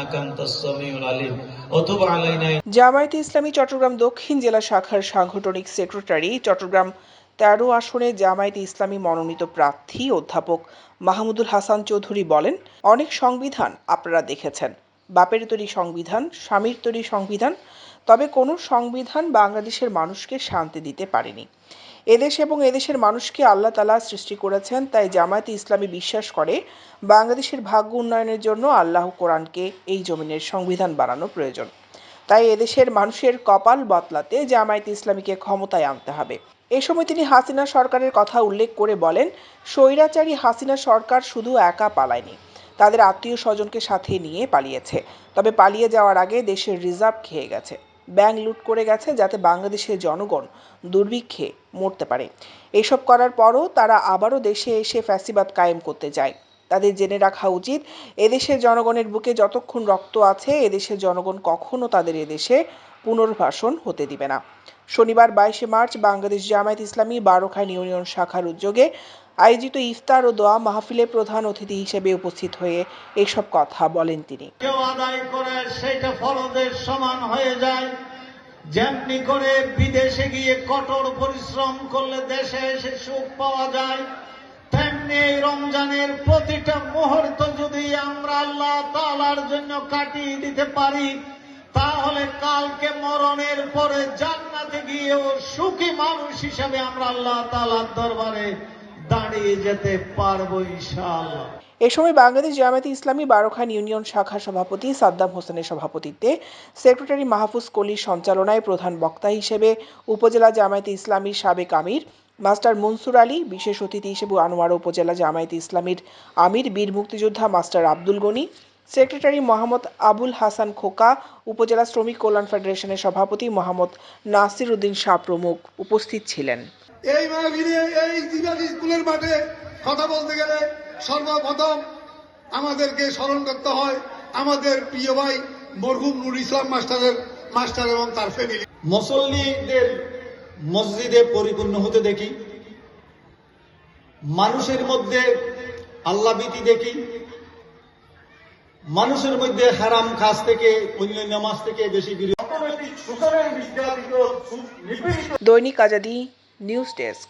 ইন্নাকা আনতাস সামিউল আলিম ওয়া তুব আলাইনা। জামায়াতে ইসলামী চট্টগ্রাম দক্ষিণ জেলা শাখার সাংগঠনিক সেক্রেটারি, চট্টগ্রাম ১৩ আসনে জামায়াতে ইসলামী মনোনীত প্রার্থী অধ্যাপক মাহমুদুল হাসান চৌধুরী বলেন, অনেক সংবিধান আপনারা দেখেছেন, বাপের তৈরি সংবিধান, স্বামীর তৈরি সংবিধান, তবে কোনো সংবিধান বাংলাদেশের মানুষকে শান্তি দিতে পারেনি। এদেশ এবং এদেশের মানুষকে আল্লাহ তাআলা সৃষ্টি করেছেন, তাই জামায়াতে ইসলামী বিশ্বাস করে বাংলাদেশের ভাগ্য উন্নয়নের জন্য আল্লাহ কোরআনকে এই জমিনের সংবিধান বানানো প্রয়োজন। তাই এদেশের মানুষের কপাল বদলাতে জামায়াতে ইসলামীকে ক্ষমতায় আনতে হবে। এ সময় তিনি হাসিনা সরকারের কথা উল্লেখ করে বলেন, স্বৈরাচারী হাসিনা সরকার শুধু একা পালায়নি, তাদের আত্মীয় স্বজনকে সাথে নিয়ে পালিয়েছে। তবে পালিয়ে যাওয়ার আগে দেশের রিজার্ভ খেয়ে গেছে, ব্যাংক লুট করে গেছে, যাতে বাংলাদেশের জনগণ দুর্ভিক্ষে মরতে পারে। এসব করার পরও তারা আবারও দেশে এসে ফ্যাসিবাদ কায়েম করতে চায়। তাদের জেনে রাখা উচিত, এদেশের জনগণের বুকে যতক্ষণ রক্ত আছে, এদেশের জনগণ কখনো তাদের এদেশে পুনর্বাসন হতে দিবে না। শনিবার ২২ মার্চ বাংলাদেশ জামায়াত ইসলামী বারখাইন ইউনিয়ন শাখার উদ্যোগে আয়োজিত ইফতার ও দোয়া মাহফিলে প্রধান অতিথি হিসেবে উপস্থিত হয়ে এসব কথা বলেন তিনি। কেউ আদায় করে সেটা ফরজের সমান হয়ে যায়। যেমনি করে বিদেশে গিয়ে কঠোর পরিশ্রম করলে দেশে এসে সুখ পাওয়া যায়, তেমনি এই রমজানের প্রতিটা মুহূর্ত যদি আমরা আল্লাহ তাআলার জন্য কাটিয়ে দিতে পারি, তাহলে কালকে মরণের পরে জান্নাতে গিয়েও সুখী মানুষ হিসেবে আমরা আল্লাহ তাআলার দরবারে দাঁড়িয়ে যেতে পারবো ইনশাআল্লাহ। এ সময় বাংলাদেশ জামায়াতে ইসলামী বারখাইন ইউনিয়ন শাখা সভাপতি সাদ্দাম হোসেনের সভাপতিত্বে, সেক্রেটারি মাহফুজ কলির সঞ্চালনায় প্রধান বক্তা হিসেবে উপজেলা জামায়াতে ইসলামীর সাবেক আমির মাস্টার মনসুর আলী, বিশেষ অতিথি হিসেবে আনোয়ারা উপজেলা জামায়াতে ইসলামীর আমির বীর মুক্তিযোদ্ধা মাস্টার আব্দুল গনি, সেক্রেটারি মোহাম্মদ আবুল হাসান খোকা, উপজেলা শ্রমিক কল্যাণ ফেডারেশনের সভাপতি মোহাম্মদ নাসির উদ্দিন শাহ প্রমুখ উপস্থিত ছিলেন। এই মাহফিলে এই জিবাদি স্কুলের মাঠে কথা বলতে গেলে সর্বপ্রথম আমাদেরকে স্মরণ করতে হয় আমাদের প্রিয় ভাই মরহুম নুর ইসলাম মাস্টার এবং তার ফ্যামিলি। মুসল্লিদের মসজিদে পরিপূর্ণ হতে দেখি, মানুষের মধ্যে আল্লাহভীতি দেখি, মানুষের মধ্যে হারাম কাজ থেকে অন্য নামাজ থেকে বেশি বিরত। দৈনিক আজাদী নিউজ ডেস্ক।